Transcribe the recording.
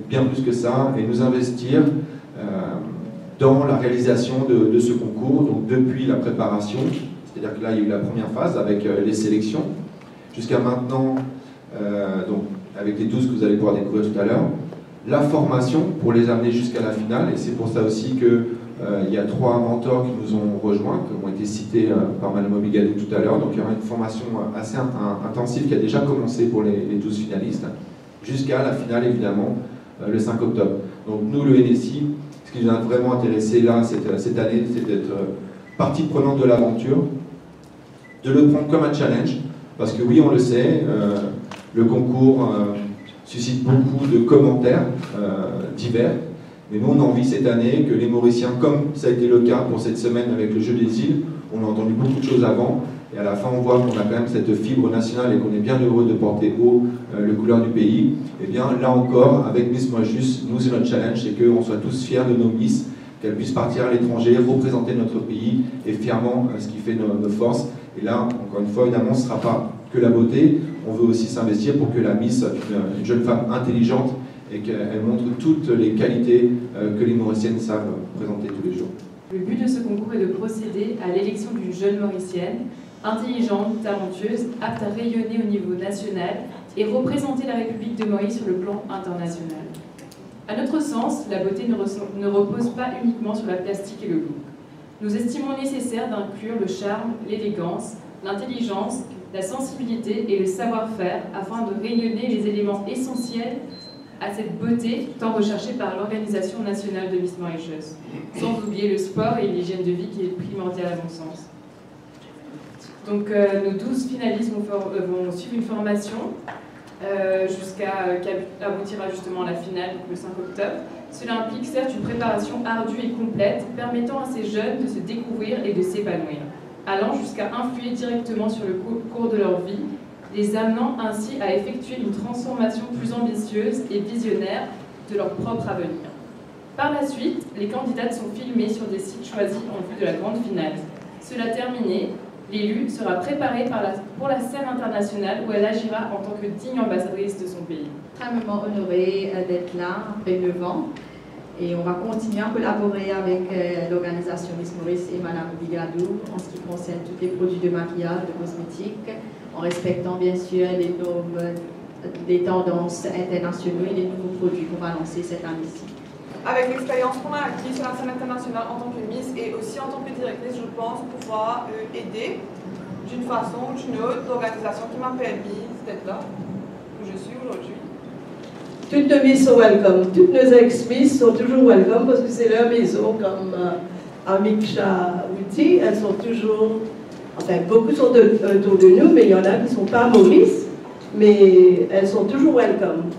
bien plus que ça et nous investir dans la réalisation de ce concours, donc depuis la préparation, c'est-à-dire que là il y a eu la première phase avec les sélections, jusqu'à maintenant, donc avec les 12 que vous allez pouvoir découvrir tout à l'heure, la formation pour les amener jusqu'à la finale, et c'est pour ça aussi que il y a 3 mentors qui nous ont rejoints, qui ont été cités par Madame Obigadou tout à l'heure, donc il y aura une formation assez intensive qui a déjà commencé pour les 12 finalistes, jusqu'à la finale évidemment le 5 octobre. Donc nous, le NSI, ce qui nous a vraiment intéressé là cette année, c'est d'être partie prenante de l'aventure, de le prendre comme un challenge, parce que oui, on le sait, le concours suscite beaucoup de commentaires divers, mais nous on a envie cette année que les Mauriciens, comme ça a été le cas pour cette semaine avec le jeu des îles, on a entendu beaucoup de choses avant, et à la fin on voit qu'on a quand même cette fibre nationale et qu'on est bien heureux de porter haut les couleurs du pays. Et bien là encore, avec Miss Moi Juste, nous c'est notre challenge, c'est qu'on soit tous fiers de nos Miss, qu'elles puissent partir à l'étranger, représenter notre pays et fièrement ce qui fait nos forces. Et là, encore une fois, évidemment, ce ne sera pas que la beauté, on veut aussi s'investir pour que la Miss soit une jeune femme intelligente et qu'elle montre toutes les qualités que les Mauriciennes savent présenter tous les jours. Le but de ce concours est de procéder à l'élection d'une jeune Mauricienne, intelligente, talentueuse, apte à rayonner au niveau national et représenter la République de Maurice sur le plan international. À notre sens, la beauté ne repose pas uniquement sur la plastique et le look. Nous estimons nécessaire d'inclure le charme, l'élégance, l'intelligence, la sensibilité et le savoir-faire afin de rayonner les éléments essentiels à cette beauté tant recherchée par l'Organisation nationale de Miss Mauritius, sans oublier le sport et l'hygiène de vie qui est primordial à mon sens. Donc nos 12 finalistes vont suivre une formation jusqu'à aboutira justement à la finale le 5 octobre. Cela implique certes une préparation ardue et complète permettant à ces jeunes de se découvrir et de s'épanouir, allant jusqu'à influer directement sur le cours de leur vie, les amenant ainsi à effectuer une transformation plus ambitieuse et visionnaire de leur propre avenir. Par la suite, les candidates sont filmées sur des sites choisis en vue de la grande finale. Cela terminé, l'élu sera préparée pour la scène internationale où elle agira en tant que digne ambassadrice de son pays. Extrêmement honorée d'être là après 9 ans et on va continuer à collaborer avec l'organisation Miss Maurice et Madame Obigadou en ce qui concerne tous les produits de maquillage, de cosmétiques, en respectant bien sûr les normes des tendances internationales et les nouveaux produits qu'on va lancer cette année-ci. Avec l'expérience qu'on a acquise sur la scène internationale en tant que Miss et aussi en tant que directrice, je pense pouvoir aider d'une façon ou d'une autre l'organisation qui m'a permis d'être là où je suis aujourd'hui. Toutes nos Miss sont welcome, toutes nos ex-Miss sont toujours welcome parce que c'est leur maison comme Amiksha Wouti, elles sont toujours, enfin beaucoup sont autour de nous, mais il y en a qui ne sont pas à Maurice, mais elles sont toujours welcome.